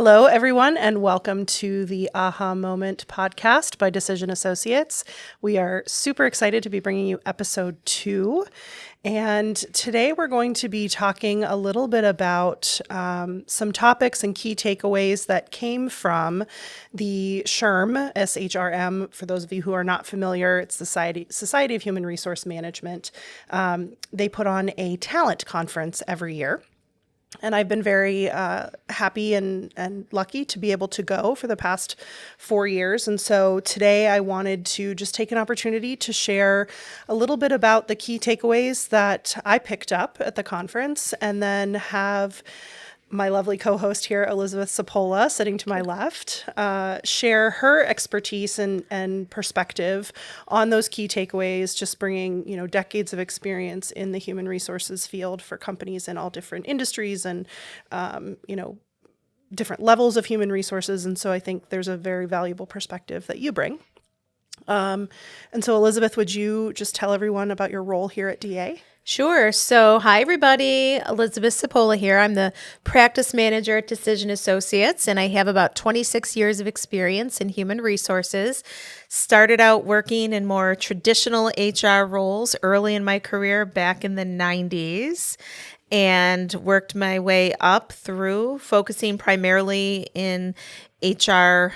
Hello, everyone, and welcome to the Aha Moment podcast by Decision Associates. We are super excited to be bringing you episode 2. And today we're going to be talking a little bit about some topics and key takeaways that came from the SHRM, SHRM. For those of you who are not familiar, it's the Society of Human Resource Management. They put on a talent conference every year. And I've been very happy and lucky to be able to go for the past 4 years. And so today I wanted to just take an opportunity to share a little bit about the key takeaways that I picked up at the conference, and then have my lovely co-host here, Elizabeth Cipolla, sitting to my left, share her expertise and perspective on those key takeaways, just bringing, decades of experience in the human resources field for companies in all different industries and, different levels of human resources. And so I think there's a very valuable perspective that you bring. And so Elizabeth, would you just tell everyone about your role here at DA? Sure. So, hi, everybody. Elizabeth Cipolla here. I'm the practice manager at Decision Associates, and I have about 26 years of experience in human resources. Started out working in more traditional HR roles early in my career back in the 90s, and worked my way up through focusing primarily in HR,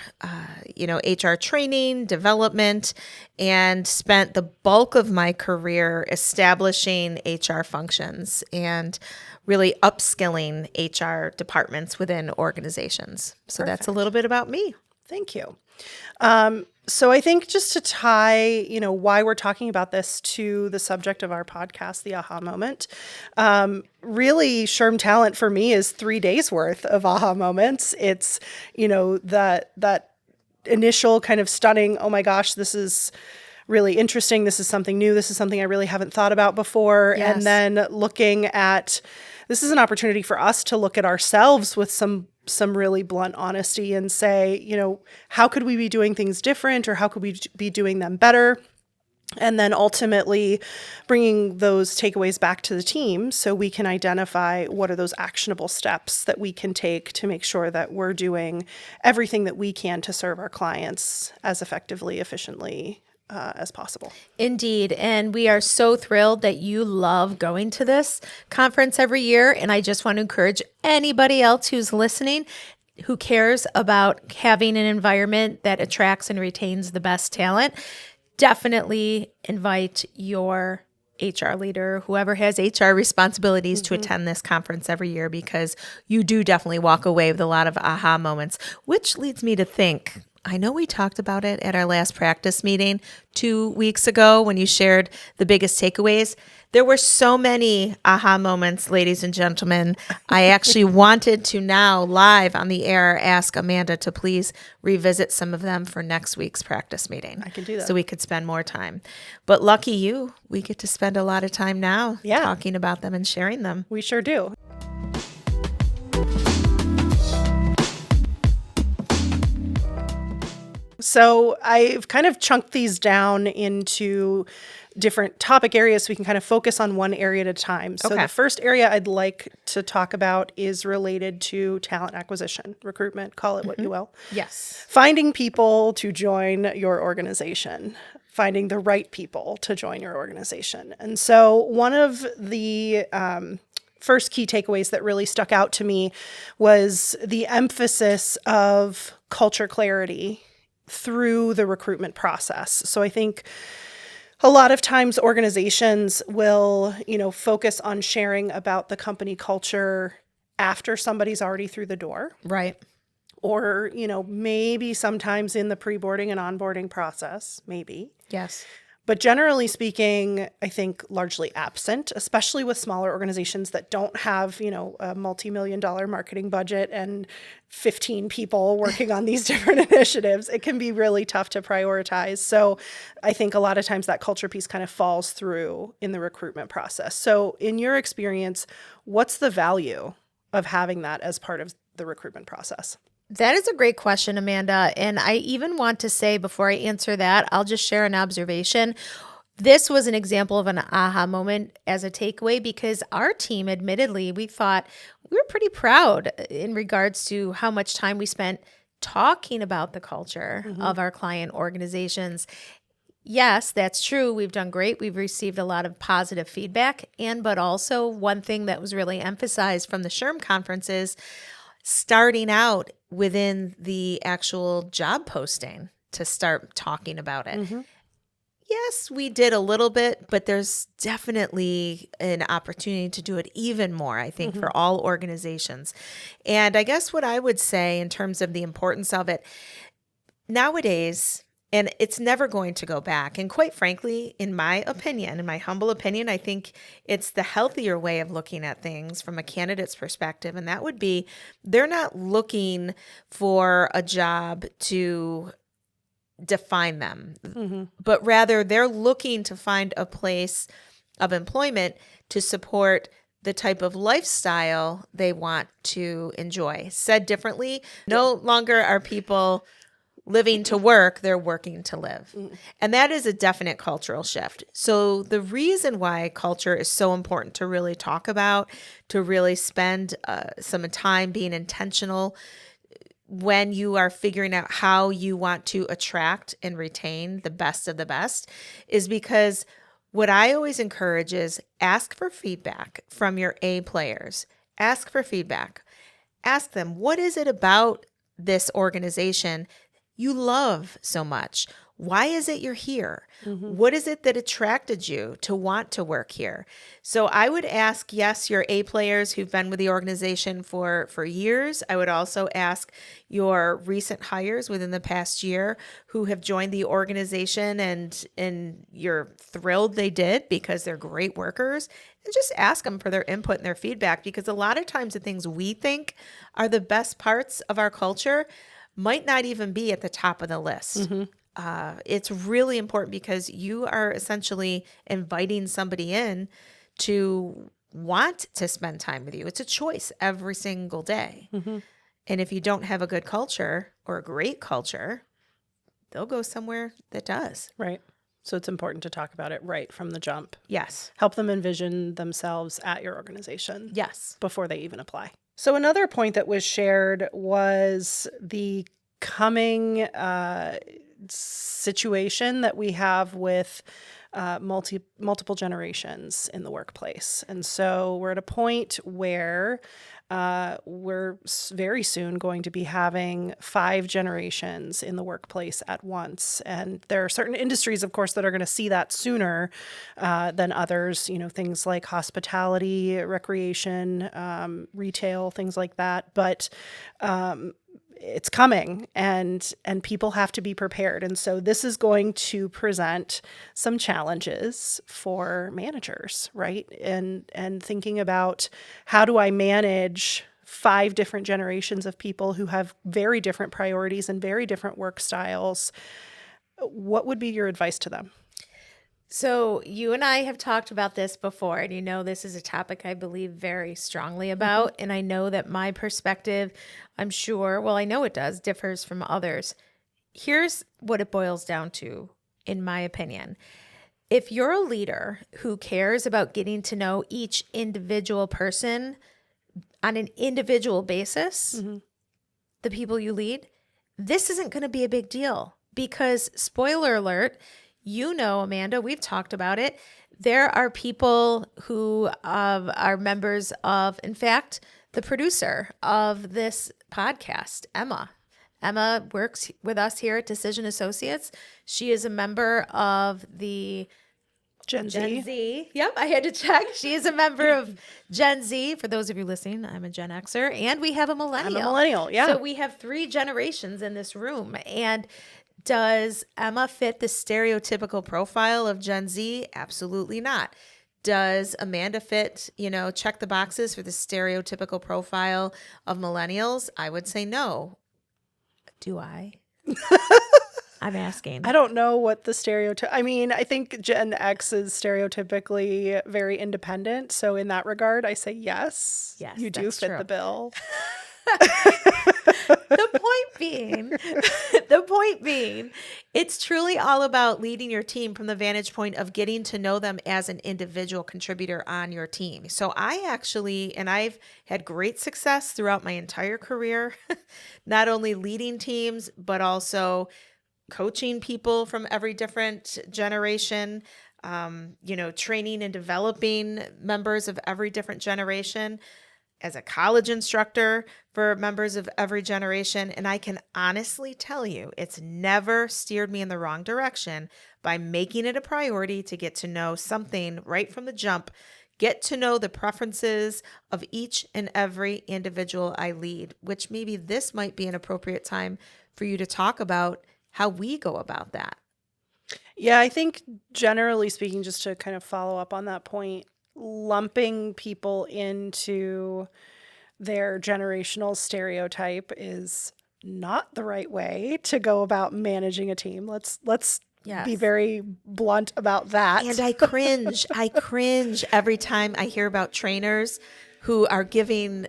HR training, development, and spent the bulk of my career establishing HR functions and really upskilling HR departments within organizations. So That's a little bit about me. Thank you. So I think just to tie, why we're talking about this to the subject of our podcast, the aha moment, really SHRM Talent for me is 3 days worth of aha moments. It's, that initial kind of stunning, oh my gosh, this is really interesting. This is something new. This is something I really haven't thought about before. Yes. And then looking at, this is an opportunity for us to look at ourselves with some really blunt honesty and say, how could we be doing things different, or how could we be doing them better? And then ultimately bringing those takeaways back to the team so we can identify what are those actionable steps that we can take to make sure that we're doing everything that we can to serve our clients as effectively, efficiently as possible. Indeed. And we are so thrilled that you love going to this conference every year. And I just want to encourage anybody else who's listening, who cares about having an environment that attracts and retains the best talent, definitely invite your HR leader, whoever has HR responsibilities, to attend this conference every year, because you do definitely walk away with a lot of aha moments, which leads me to think, I know we talked about it at our last practice meeting 2 weeks ago when you shared the biggest takeaways. There were so many aha moments, ladies and gentlemen. I actually wanted to now live on the air ask Amanda to please revisit some of them for next week's practice meeting. I can do that. So we could spend more time. But lucky you, we get to spend a lot of time now talking about them and sharing them. We sure do. So I've kind of chunked these down into different topic areas so we can kind of focus on one area at a time. So the first area I'd like to talk about is related to talent acquisition, recruitment, call it what you will. Yes. Finding people to join your organization, finding the right people to join your organization. And so one of the first key takeaways that really stuck out to me was the emphasis of culture clarity through the recruitment process. So I think a lot of times organizations will, focus on sharing about the company culture after somebody's already through the door. Right. Or, maybe sometimes in the pre-boarding and onboarding process, maybe. Yes. But generally speaking, I think largely absent, especially with smaller organizations that don't have, a multi-million-dollar marketing budget and 15 people working on these different initiatives. It can be really tough to prioritize. So I think a lot of times that culture piece kind of falls through in the recruitment process. So in your experience, what's the value of having that as part of the recruitment process? That is a great question, Amanda. And I even want to say, before I answer that, I'll just share an observation. This was an example of an aha moment as a takeaway, because our team, admittedly, we thought we were pretty proud in regards to how much time we spent talking about the culture of our client organizations. Yes, that's true. We've done great. We've received a lot of positive feedback. But also one thing that was really emphasized from the SHRM conference is starting out within the actual job posting to start talking about it. Yes, we did a little bit, but there's definitely an opportunity to do it even more, I think, for all organizations. And I guess what I would say in terms of the importance of it nowadays, and it's never going to go back. And quite frankly, in my opinion, in my humble opinion, I think it's the healthier way of looking at things from a candidate's perspective. And that would be they're not looking for a job to define them, but rather they're looking to find a place of employment to support the type of lifestyle they want to enjoy. Said differently, no longer are people living to work, they're working to live. And that is a definite cultural shift. So the reason why culture is so important to really talk about, to really spend some time being intentional when you are figuring out how you want to attract and retain the best of the best, is because what I always encourage is ask for feedback from your A players. Ask for feedback. Ask them, what is it about this organization you love so much? Why is it you're here? What is it that attracted you to want to work here? So I would ask, yes, your A players who've been with the organization for years. I would also ask your recent hires within the past year who have joined the organization and you're thrilled they did because they're great workers. And just ask them for their input and their feedback, because a lot of times the things we think are the best parts of our culture might not even be at the top of the list. It's really important because you are essentially inviting somebody in to want to spend time with you. It's a choice every single day. And if you don't have a good culture or a great culture, they'll go somewhere that does. Right. So it's important to talk about it right from the jump. Yes. Help them envision themselves at your organization. Yes. Before they even apply. So another point that was shared was the coming situation that we have with multiple generations in the workplace. And so we're at a point where we're very soon going to be having 5 generations in the workplace at once. And there are certain industries, of course, that are going to see that sooner than others, things like hospitality, recreation, retail, things like that. But it's coming, and people have to be prepared. And so this is going to present some challenges for managers, right? And thinking about, how do I manage 5 different generations of people who have very different priorities and very different work styles? What would be your advice to them? So you and I have talked about this before, and this is a topic I believe very strongly about. And I know that my perspective, I know it does, differs from others. Here's what it boils down to, in my opinion. If you're a leader who cares about getting to know each individual person on an individual basis, the people you lead, this isn't going to be a big deal, because, spoiler alert, Amanda, we've talked about it. There are people who are members of, in fact, the producer of this podcast, Emma. Emma works with us here at Decision Associates. She is a member of the Gen Z. Yep, I had to check. She is a member of Gen Z. For those of you listening, I'm a Gen Xer, and we have a millennial. I'm a millennial, yeah. So we have 3 generations in this room. And does Emma fit the stereotypical profile of Gen Z? Absolutely not. Does Amanda fit, check the boxes for the stereotypical profile of millennials? I would say no. Do I? I'm asking. I don't know what the stereotype. I think Gen X is stereotypically very independent. So in that regard, I say yes. Yes, you do fit true. the bill. The point being, it's truly all about leading your team from the vantage point of getting to know them as an individual contributor on your team. So I've had great success throughout my entire career, not only leading teams, but also coaching people from every different generation, training and developing members of every different generation, as a college instructor for members of every generation. And I can honestly tell you, it's never steered me in the wrong direction by making it a priority to get to know something right from the jump, get to know the preferences of each and every individual I lead, which maybe this might be an appropriate time for you to talk about how we go about that. Yeah, I think generally speaking, just to kind of follow up on that point, lumping people into their generational stereotype is not the right way to go about managing a team. Let's be very blunt about that. And I cringe. I cringe every time I hear about trainers who are giving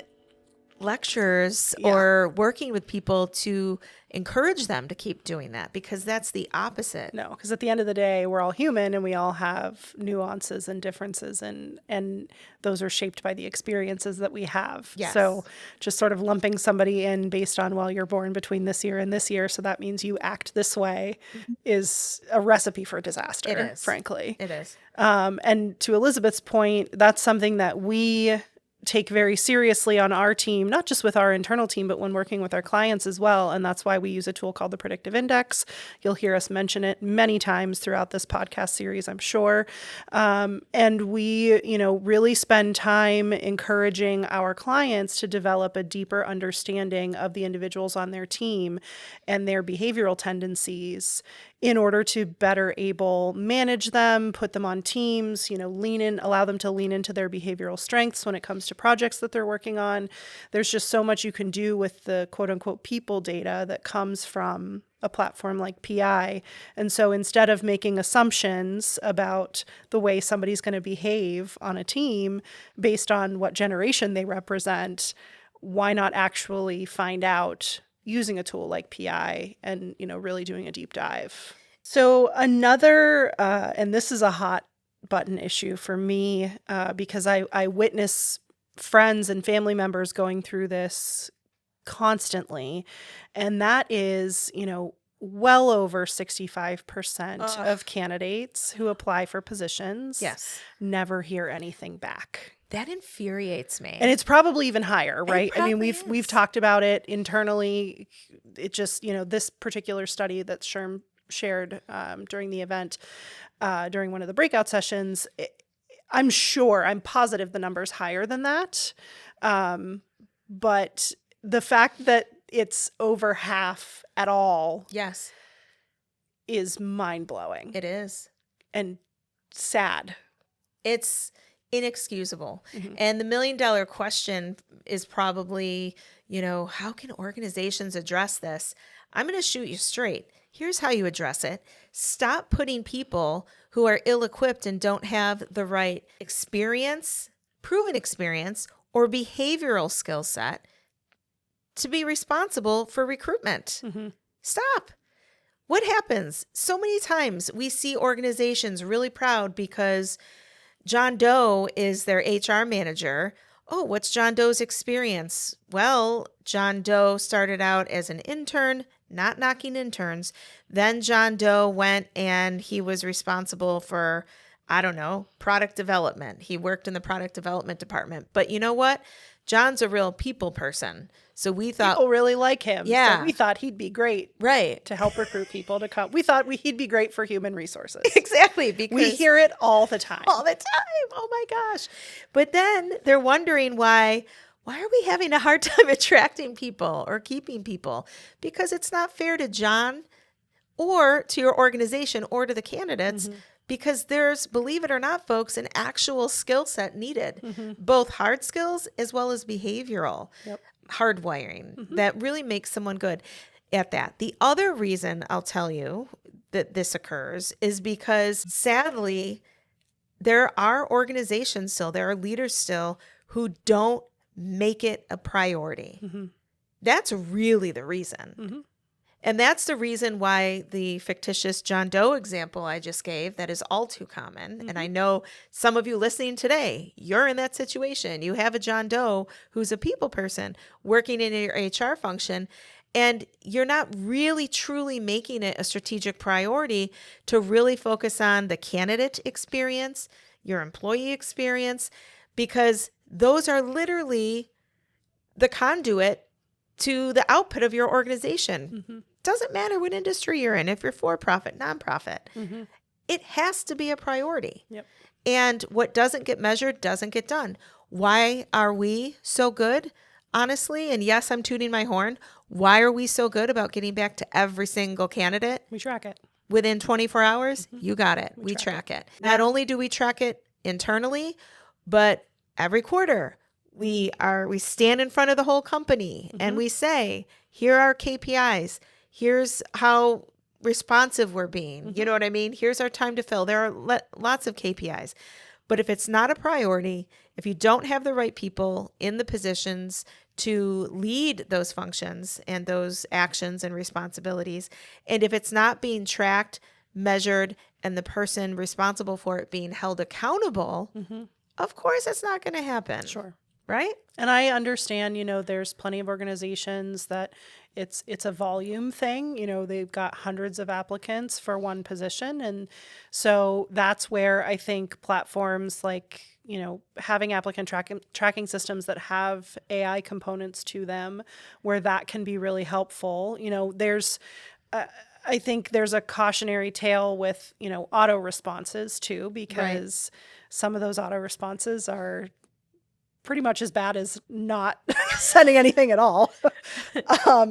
lectures or working with people to encourage them to keep doing that, because that's the opposite. No, because at the end of the day, we're all human and we all have nuances and differences, and those are shaped by the experiences that we have. Yes. So just sort of lumping somebody in based on, well, you're born between this year and this year, so that means you act this way, is a recipe for disaster. It is. Frankly. It is. And to Elizabeth's point, that's something that we take very seriously on our team, not just with our internal team, but when working with our clients as well. And that's why we use a tool called the Predictive Index. You'll hear us mention it many times throughout this podcast series, I'm sure. And we, really spend time encouraging our clients to develop a deeper understanding of the individuals on their team and their behavioral tendencies in order to better able manage them, put them on teams, allow them to lean into their behavioral strengths when it comes to projects that they're working on. There's just so much you can do with the quote unquote people data that comes from a platform like PI. And so instead of making assumptions about the way somebody's going to behave on a team based on what generation they represent, why not actually find out using a tool like PI and, really doing a deep dive. So another, and this is a hot button issue for me, because I witness friends and family members going through this constantly. And that is, well over 65% of candidates who apply for positions never hear anything back. That infuriates me. And it's probably even higher, right? I mean, we've talked about it internally. It just, this particular study that SHRM shared during the event, during one of the breakout sessions, I'm positive the number's higher than that. But the fact that it's over half at all is mind-blowing. It is. And sad. It's inexcusable. And the $1 million question is probably, how can organizations address this? I'm going to shoot you straight. Here's how you address it. Stop putting people who are ill-equipped and don't have the right experience, proven experience, or behavioral skill set to be responsible for recruitment. Stop. What happens? So many times we see organizations really proud because John Doe is their HR manager. Oh, what's John Doe's experience? Well, John Doe started out as an intern, not knocking interns. Then John Doe went and he was responsible for, product development. He worked in the product development department. But you know what? John's a real people person. So we thought people really like him. Yeah. So we thought he'd be great. Right. To help recruit people to come. We thought he'd be great for human resources. Exactly. Because we hear it all the time. All the time. Oh my gosh. But then they're wondering why are we having a hard time attracting people or keeping people? Because it's not fair to John or to your organization or to the candidates. Because there's, believe it or not, folks, an actual skill set needed, both hard skills as well as behavioral hardwiring that really makes someone good at that. The other reason I'll tell you that this occurs is because sadly, there are organizations still, there are leaders still who don't make it a priority. That's really the reason. Mm-hmm. And that's the reason why the fictitious John Doe example I just gave, that is all too common. Mm-hmm. And I know some of you listening today, you're in that situation. You have a John Doe who's a people person working in your HR function, and you're not really truly making it a strategic priority to really focus on the candidate experience, your employee experience, because those are literally the conduit to the output of your organization. Mm-hmm. Doesn't matter what industry you're in, if you're for-profit, nonprofit. Mm-hmm. It has to be a priority. Yep. And what doesn't get measured doesn't get done. Why are we so good, honestly? And yes, I'm tooting my horn. Why are we so good about getting back to every single candidate We track it. within 24 hours? Mm-hmm. You got it. We We track track it. Not only do we track it internally, but every quarter we stand in front of the whole company and we say, here are KPIs. Here's how responsive we're being. You know what I mean? Here's our time to fill. There are lots of KPIs. But if it's not a priority, if you don't have the right people in the positions to lead those functions and those actions and responsibilities, and if it's not being tracked, measured, and the person responsible for it being held accountable, of course it's not going to happen. Sure. Right? And I understand, there's plenty of organizations that it's a volume thing. They've got hundreds of applicants for one position. And so that's where I think platforms like, having applicant tracking systems that have AI components to them, where that can be really helpful. I think there's a cautionary tale with, auto responses too, because some of those auto responses are pretty much as bad as not sending anything at all.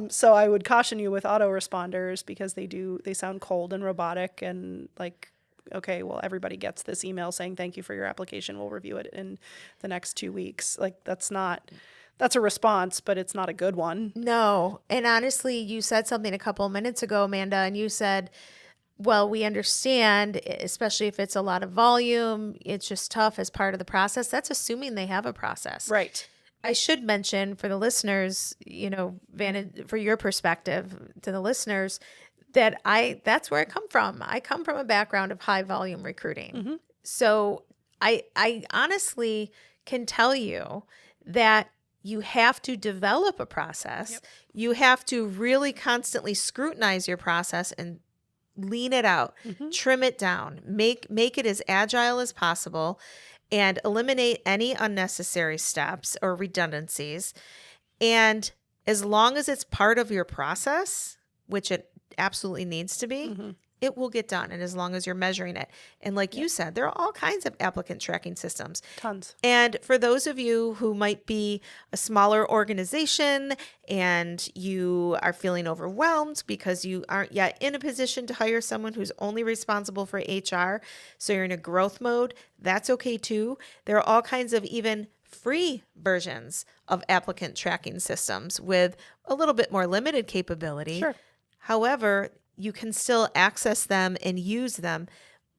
So I would caution you with autoresponders, because they sound cold and robotic and like, okay, well, everybody gets this email saying, thank you for your application. We'll review it in the next 2 weeks. Like that's a response, but it's not a good one. No. And honestly, you said something a couple of minutes ago, Amanda, and you said, well, we understand, especially if it's a lot of volume, it's just tough as part of the process. That's assuming they have a process. Right. I should mention for the listeners, for your perspective to the listeners, that's where I come from. I come from a background of high volume recruiting. Mm-hmm. So I honestly can tell you that you have to develop a process. Yep. You have to really constantly scrutinize your process and lean it out, trim it down, make it as agile as possible, and eliminate any unnecessary steps or redundancies. And as long as it's part of your process, which it absolutely needs to be, it will get done. And as long as you're measuring it. And like you said, there are all kinds of applicant tracking systems. Tons. And for those of you who might be a smaller organization and you are feeling overwhelmed because you aren't yet in a position to hire someone who's only responsible for HR, so you're in a growth mode, that's okay too. There are all kinds of even free versions of applicant tracking systems with a little bit more limited capability. Sure. However, you can still access them and use them,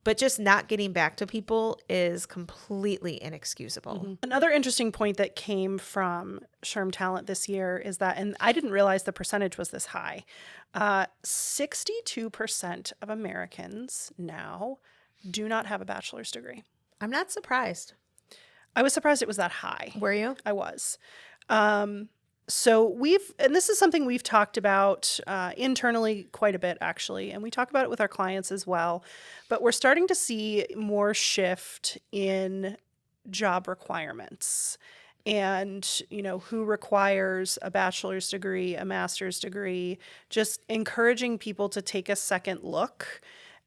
but just not getting back to people is completely inexcusable. Another interesting point that came from SHRM Talent this year is that, and I didn't realize the percentage was this high, 62% of Americans now do not have a bachelor's degree. I'm not surprised. I was surprised it was that high. Were you? I was. So and this is something we've talked about internally quite a bit, actually, and we talk about it with our clients as well, but we're starting to see more shift in job requirements and, who requires a bachelor's degree, a master's degree, just encouraging people to take a second look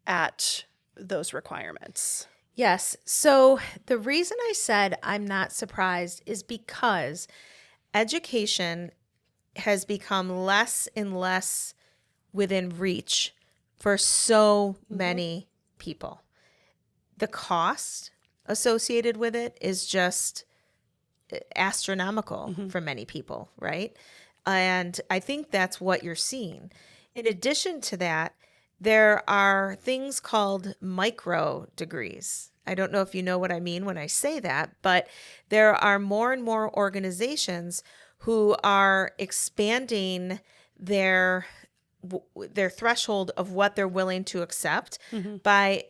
at those requirements. Yes. So the reason I said I'm not surprised is because education has become less and less within reach for so many people. The cost associated with it is just astronomical for many people, right? And I think that's what you're seeing. In addition to that, there are things called micro degrees. I don't know if you know what I mean when I say that, but there are more and more organizations who are expanding their threshold of what they're willing to accept by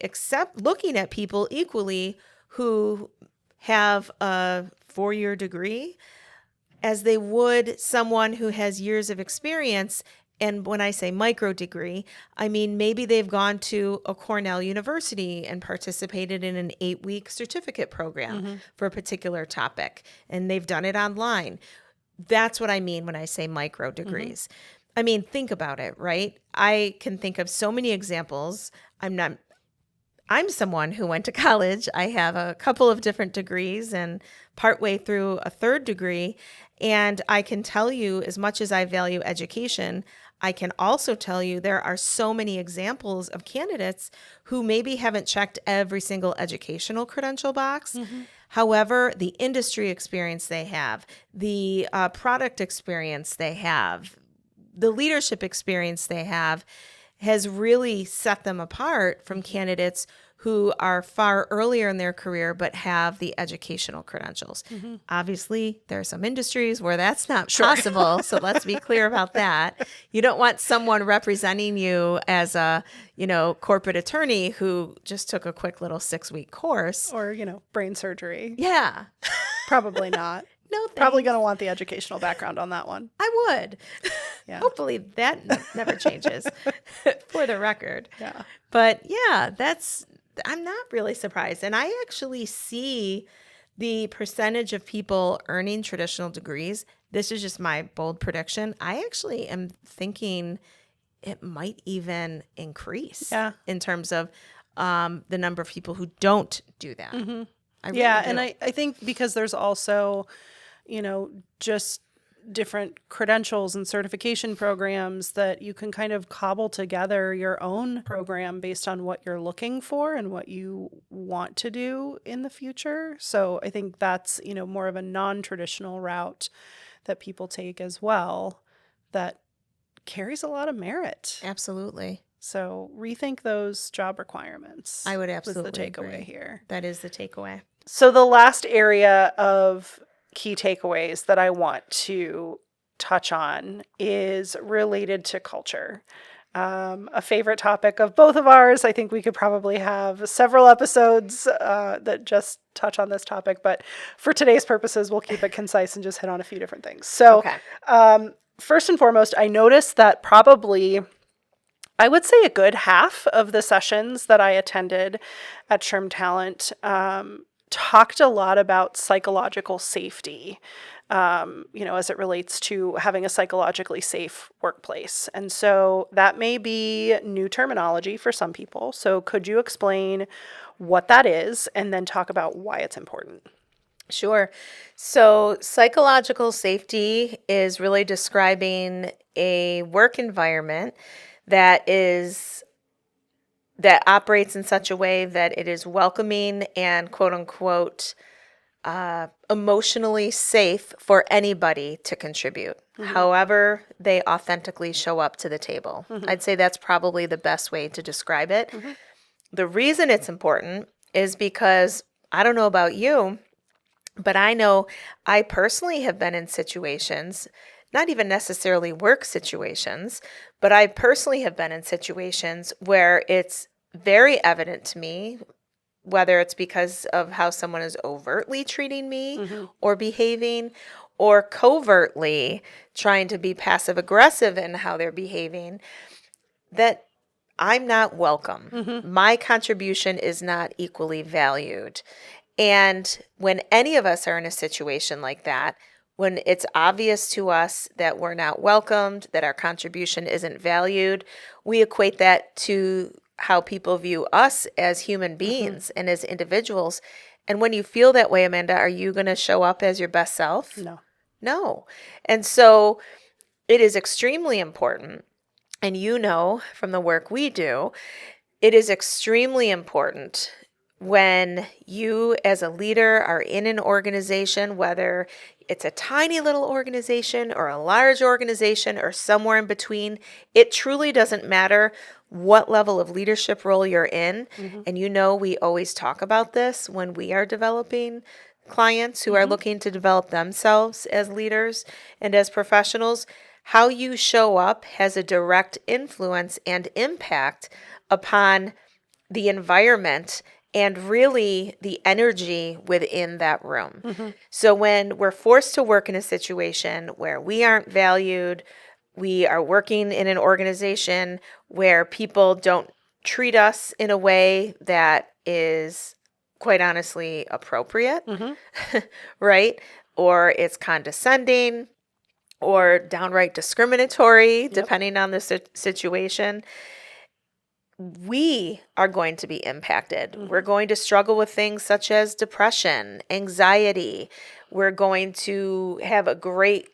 looking at people equally who have a 4-year degree as they would someone who has years of experience. And when I say micro degree, I mean maybe they've gone to a Cornell University and participated in an 8-week certificate program for a particular topic, and they've done it online. That's what I mean when I say micro degrees. I mean, think about it, right? I can think of so many examples. I'm someone who went to college. I have a couple of different degrees and partway through a 3rd degree. And I can tell you, as much as I value education, I can also tell you there are so many examples of candidates who maybe haven't checked every single educational credential box. However, the industry experience they have, the product experience they have, the leadership experience they have has really set them apart from candidates who are far earlier in their career but have the educational credentials. Obviously, there are some industries where that's not possible, so let's be clear about that. You don't want someone representing you as a, corporate attorney who just took a quick little 6-week course. Or, brain surgery. Yeah. Probably not. No, thanks. Probably going to want the educational background on that one. I would. Yeah. Hopefully that never changes for the record. Yeah. But yeah, I'm not really surprised. And I actually see the percentage of people earning traditional degrees. This is just my bold prediction. I actually am thinking it might even increase in terms of the number of people who don't do that. I really do. And I think because there's also, just different credentials and certification programs that you can kind of cobble together your own program based on what you're looking for and what you want to do in the future. So I think that's, more of a non-traditional route that people take as well that carries a lot of merit. Absolutely. So rethink those job requirements. I would absolutely was the takeaway agree. Here. That is the takeaway. So the last area of key takeaways that I want to touch on is related to culture. A favorite topic of both of ours. I think we could probably have several episodes that just touch on this topic, but for today's purposes, we'll keep it concise and just hit on a few different things. So first and foremost, I noticed that probably, I would say a good half of the sessions that I attended at SHRM Talent talked a lot about psychological safety, as it relates to having a psychologically safe workplace. And so that may be new terminology for some people. So could you explain what that is and then talk about why it's important? Sure. So psychological safety is really describing a work environment that operates in such a way that it is welcoming and quote unquote emotionally safe for anybody to contribute, however they authentically show up to the table. I'd say that's probably the best way to describe it. The reason it's important is because I don't know about you, but I know I personally have been in situations, not even necessarily work situations, but I personally have been in situations where it's very evident to me, whether it's because of how someone is overtly treating me or behaving, or covertly trying to be passive aggressive in how they're behaving, that I'm not welcome. My contribution is not equally valued. And when any of us are in a situation like that, when it's obvious to us that we're not welcomed, that our contribution isn't valued, we equate that to how people view us as human beings and as individuals. And when you feel that way, Amanda, are you going to show up as your best self? No. And so it is extremely important. And from the work we do, it is extremely important when you as a leader are in an organization, whether it's a tiny little organization or a large organization or somewhere in between, it truly doesn't matter what level of leadership role you're in. And we always talk about this when we are developing clients who are looking to develop themselves as leaders and as professionals, how you show up has a direct influence and impact upon the environment and really the energy within that room. So when we're forced to work in a situation where we aren't valued, we are working in an organization where people don't treat us in a way that is quite honestly appropriate, right? Or it's condescending or downright discriminatory, depending on the situation, we are going to be impacted. We're going to struggle with things such as depression, anxiety. We're going to have a great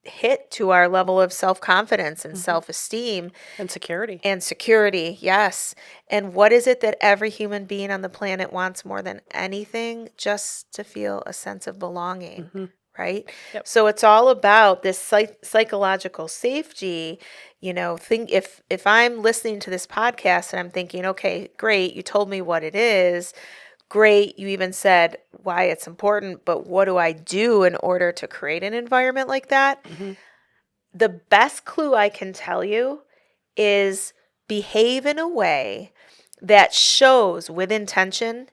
hit to our level of self-confidence and self-esteem. And security. And security, yes. And what is it that every human being on the planet wants more than anything? Just to feel a sense of belonging, right? Yep. So it's all about this psychological safety. You know, think if I'm listening to this podcast and I'm thinking, okay, great, you told me what it is. Great, you even said why it's important, but what do I do in order to create an environment like that? The best clue I can tell you is behave in a way that shows with intention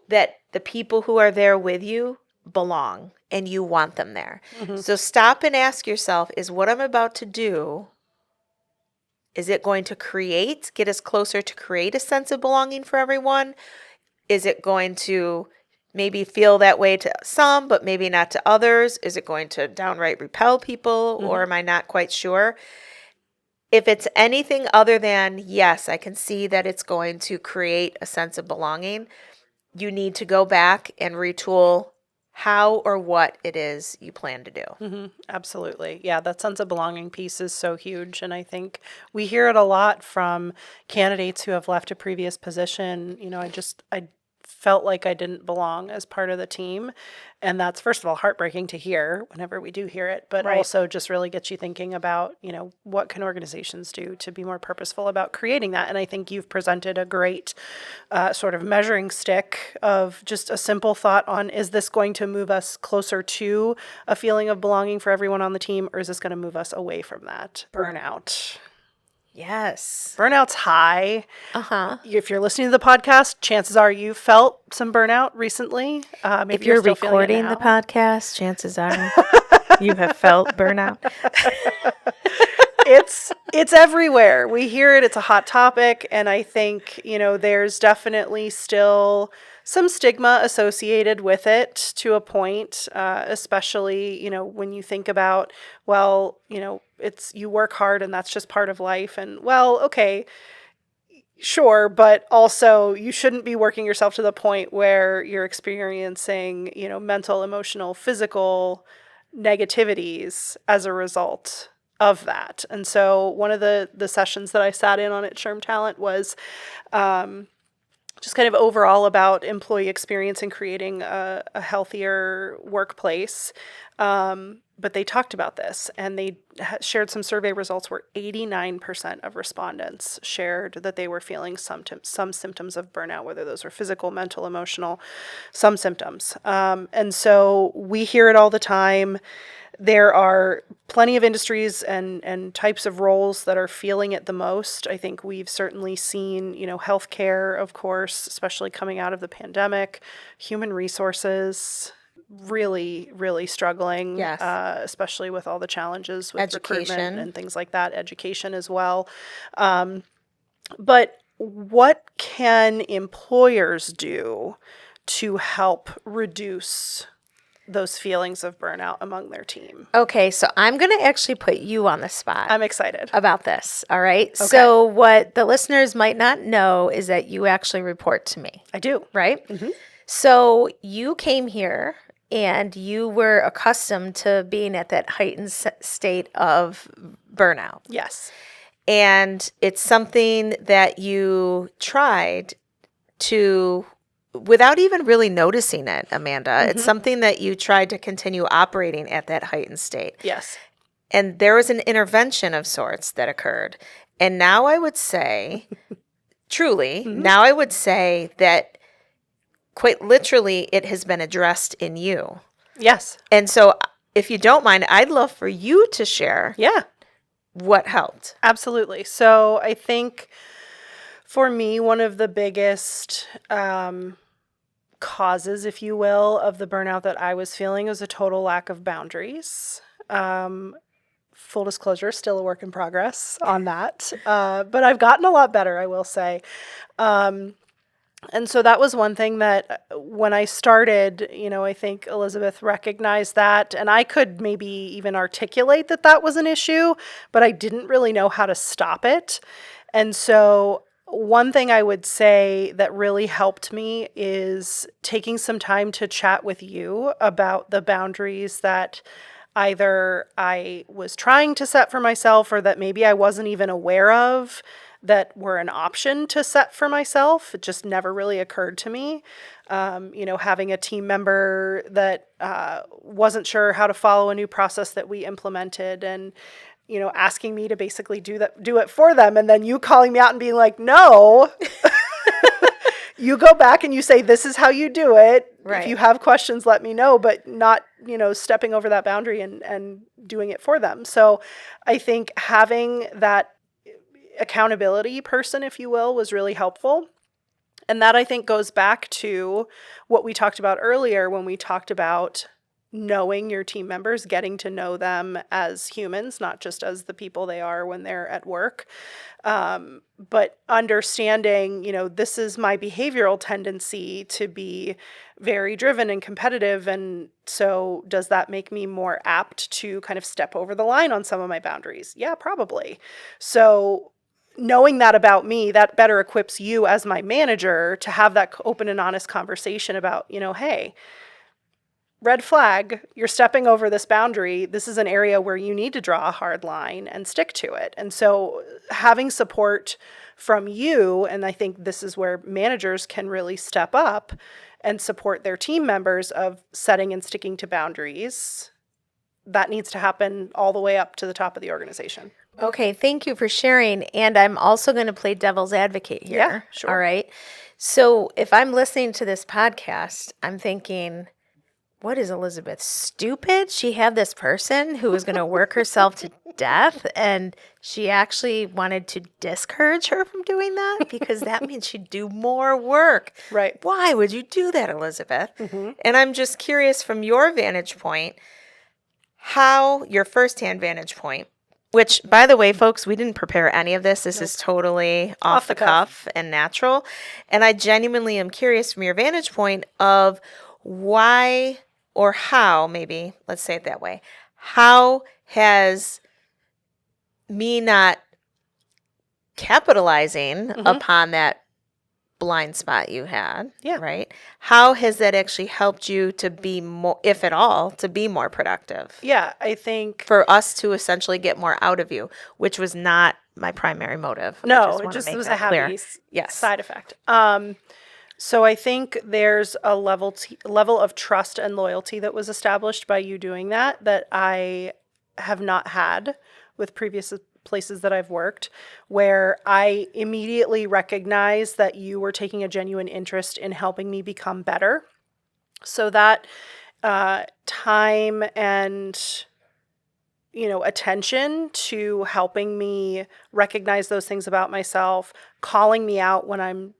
that the people who are there with you belong and you want them there. So stop and ask yourself, is what I'm about to do, is it going to get us closer to create a sense of belonging for everyone? Is it going to maybe feel that way to some, but maybe not to others? Is it going to downright repel people, or am I not quite sure? If it's anything other than, yes, I can see that it's going to create a sense of belonging, you need to go back and retool how or what it is you plan to do. Absolutely. Yeah, that sense of belonging piece is so huge. And I think we hear it a lot from candidates who have left a previous position. You know, I felt like I didn't belong as part of the team. And that's, first of all, heartbreaking to hear whenever we do hear it, but also just really gets you thinking about, you know, what can organizations do to be more purposeful about creating that? And I think you've presented a great sort of measuring stick of just a simple thought on, is this going to move us closer to a feeling of belonging for everyone on the team, or is this going to move us away from that? Burnout. Yes. Burnout's high. If you're listening to the podcast, chances are you felt some burnout recently. Maybe If you're still feeling it recording now. the podcast, chances are you have felt burnout. It's everywhere. We hear it. It's a hot topic. And I think, you know, there's definitely still some stigma associated with it to a point, especially, you know, when you think about, well, you know, you work hard and that's just part of life. And well, okay, sure, but also you shouldn't be working yourself to the point where you're experiencing, you know, mental, emotional, physical negativities as a result of that. And so one of the sessions that I sat in on at SHRM Talent was just kind of overall about employee experience and creating a healthier workplace. But they talked about this, and they shared some survey results where 89% of respondents shared that they were feeling some symptoms of burnout, whether those were physical, mental, emotional, some symptoms. And so we hear it all the time. There are plenty of industries and types of roles that are feeling it the most. I think we've certainly seen, you know, healthcare, of course, especially coming out of the pandemic, human resources, really, really struggling, Yes. Especially with all the challenges with Education. recruitment and things like that, education as well. But what can employers do to help reduce those feelings of burnout among their team? Okay, so I'm going to actually put you on the spot. I'm excited about this. All right. Okay. So what the listeners might not know is that you actually report to me. I do. Right? So you came here and you were accustomed to being at that heightened state of burnout. Yes. And it's something that you tried to, without even really noticing it, Amanda, it's something that you tried to continue operating at that heightened state. Yes. And there was an intervention of sorts that occurred. And now I would say, truly, now I would say that quite literally, it has been addressed in you. Yes. And so if you don't mind, I'd love for you to share Yeah. what helped. Absolutely. So I think for me, one of the biggest causes, if you will, of the burnout that I was feeling was a total lack of boundaries. Full disclosure, still a work in progress on that. But I've gotten a lot better, I will say. And so that was one thing that when I started, I think Elizabeth recognized that, and I could maybe even articulate that that was an issue, but I didn't really know how to stop it. And so one thing I would say that really helped me is taking some time to chat with you about the boundaries that either I was trying to set for myself or that maybe I wasn't even aware of that were an option to set for myself. It just never really occurred to me. Having a team member that wasn't sure how to follow a new process that we implemented and asking me to basically do it for them, and then you calling me out and being like, no, you go back and you say, this is how you do it. Right. If you have questions, let me know, but not, stepping over that boundary and doing it for them. So I think having that accountability person, if you will, was really helpful. And that I think goes back to what we talked about earlier when we talked about knowing your team members, getting to know them as humans, not just as the people they are when they're at work. But understanding, this is my behavioral tendency to be very driven and competitive. And so does that make me more apt to kind of step over the line on some of my boundaries? Yeah, probably. So knowing that about me, that better equips you as my manager to have that open and honest conversation about, hey, red flag, you're stepping over this boundary. This is an area where you need to draw a hard line and stick to it. And so having support from you, and I think this is where managers can really step up and support their team members of setting and sticking to boundaries, that needs to happen all the way up to the top of the organization. Okay, thank you for sharing. And I'm also going to play devil's advocate here. Yeah, sure. All right. So if I'm listening to this podcast, I'm thinking, what is Elizabeth, stupid? She had this person who was going to work herself to death, and she actually wanted to discourage her from doing that because that means she'd do more work. Right. Why would you do that, Elizabeth? Mm-hmm. And I'm just curious from your vantage point, how your firsthand vantage point, which, by the way, folks, we didn't prepare any of this. This is totally off the cuff and natural. And I genuinely am curious from your vantage point of why or how, maybe, let's say it that way, how has me not capitalizing upon that blind spot you had, right? How has that actually helped you to be more, if at all, to be more productive? Yeah, I think for us to essentially get more out of you, which was not my primary motive. No, it just was a happy side effect. So I think there's a level of trust and loyalty that was established by you doing that I have not had with previous places that I've worked, where I immediately recognized that you were taking a genuine interest in helping me become better. So that time and attention to helping me recognize those things about myself, calling me out when I'm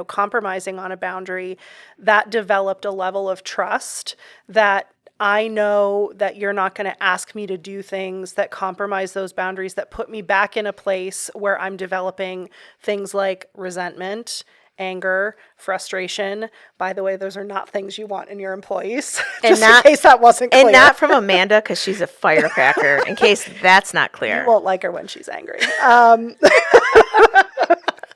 compromising on a boundary, that developed a level of trust that I know that you're not going to ask me to do things that compromise those boundaries, that put me back in a place where I'm developing things like resentment, anger, frustration. By the way, those are not things you want in your employees. Just in case that wasn't clear. And not from Amanda, because she's a firecracker, in case that's not clear. You won't like her when she's angry.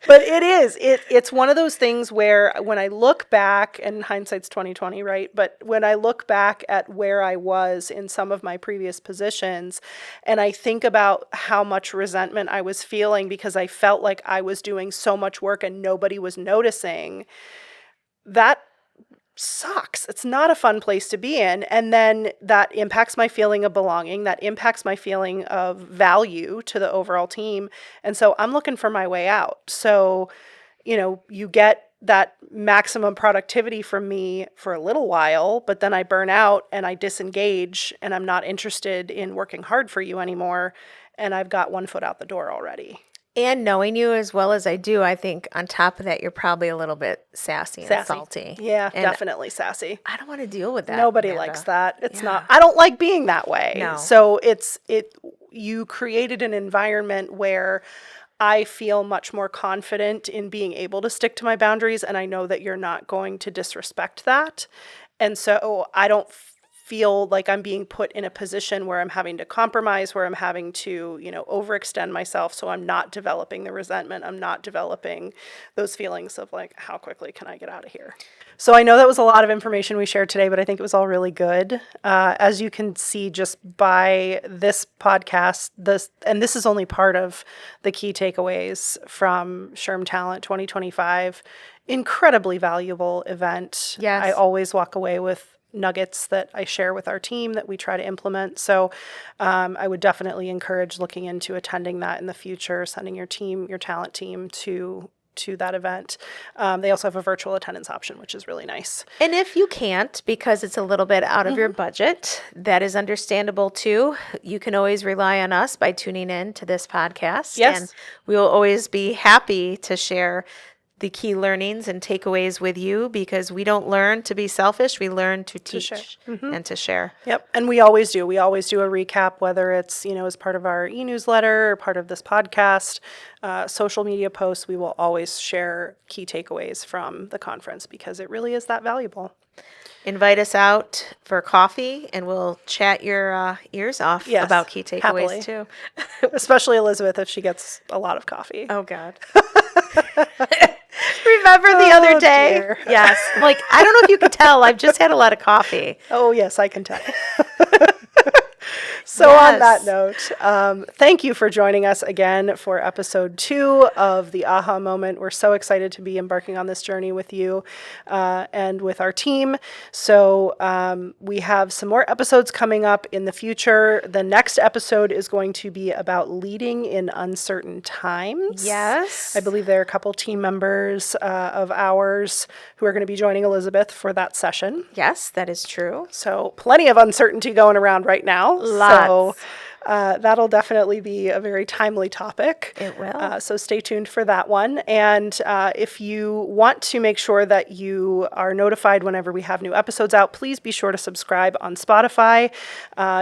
But it's one of those things where when I look back, and hindsight's 20/20, right? But when I look back at where I was in some of my previous positions, and I think about how much resentment I was feeling because I felt like I was doing so much work and nobody was noticing, that sucks. It's not a fun place to be in. And then that impacts my feeling of belonging. That impacts my feeling of value to the overall team. And so I'm looking for my way out. So, you get that maximum productivity from me for a little while, but then I burn out and I disengage and I'm not interested in working hard for you anymore. And I've got one foot out the door already. And knowing you as well as I do, I think on top of that, you're probably a little bit sassy and salty. Yeah, and definitely sassy. I don't want to deal with that. Nobody Amanda. likes that. It's not, I don't like being that way. No. So you created an environment where I feel much more confident in being able to stick to my boundaries, and I know that you're not going to disrespect that. And so I don't feel like I'm being put in a position where I'm having to compromise, where I'm having to, overextend myself. So I'm not developing the resentment. I'm not developing those feelings of like, how quickly can I get out of here? So I know that was a lot of information we shared today, but I think it was all really good. As you can see just by this podcast, this is only part of the key takeaways from SHRM Talent 2025. Incredibly valuable event. Yes. I always walk away with nuggets that I share with our team that we try to implement. So I would definitely encourage looking into attending that in the future, sending your talent team to that event. They also have a virtual attendance option, which is really nice. And if you can't, because it's a little bit out of your budget, that is understandable too. You can always rely on us by tuning in to this podcast. Yes. And we will always be happy to share the key learnings and takeaways with you, because we don't learn to be selfish. We learn to teach share. and to share. Yep. And we always do. We always do a recap, whether it's, as part of our e-newsletter or part of this podcast, social media posts. We will always share key takeaways from the conference because it really is that valuable. Invite us out for coffee and we'll chat your ears off about key takeaways happily. too. Especially Elizabeth if she gets a lot of coffee. Oh, God. Remember the other day? Dear. Yes. Like, I don't know if you can tell. I've just had a lot of coffee. Oh, yes, I can tell. So on that note, thank you for joining us again for episode 2 of the AHA Moment. We're so excited to be embarking on this journey with you and with our team. So we have some more episodes coming up in the future. The next episode is going to be about leading in uncertain times. Yes. I believe there are a couple team members of ours who are going to be joining Elizabeth for that session. Yes, that is true. So plenty of uncertainty going around right now. Lots. So that'll definitely be a very timely topic. It will. So stay tuned for that one. And if you want to make sure that you are notified whenever we have new episodes out, please be sure to subscribe on Spotify.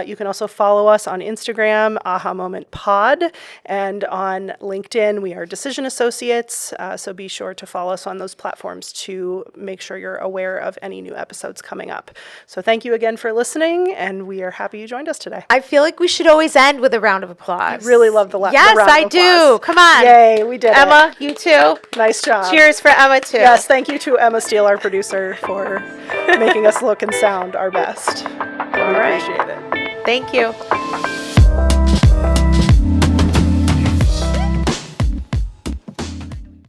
You can also follow us on Instagram, AHA Moment Pod, and on LinkedIn, we are Decision Associates. So be sure to follow us on those platforms to make sure you're aware of any new episodes coming up. So thank you again for listening, and we are happy you joined us today. I feel like we should always end with a round of applause. I really love the round Yes, of I do. applause. Come on. Yay, we did it. Emma, you too. Nice job. Cheers for Emma too. Yes, thank you to Emma Steele, our producer, for making us look and sound our best. We appreciate it. Thank you.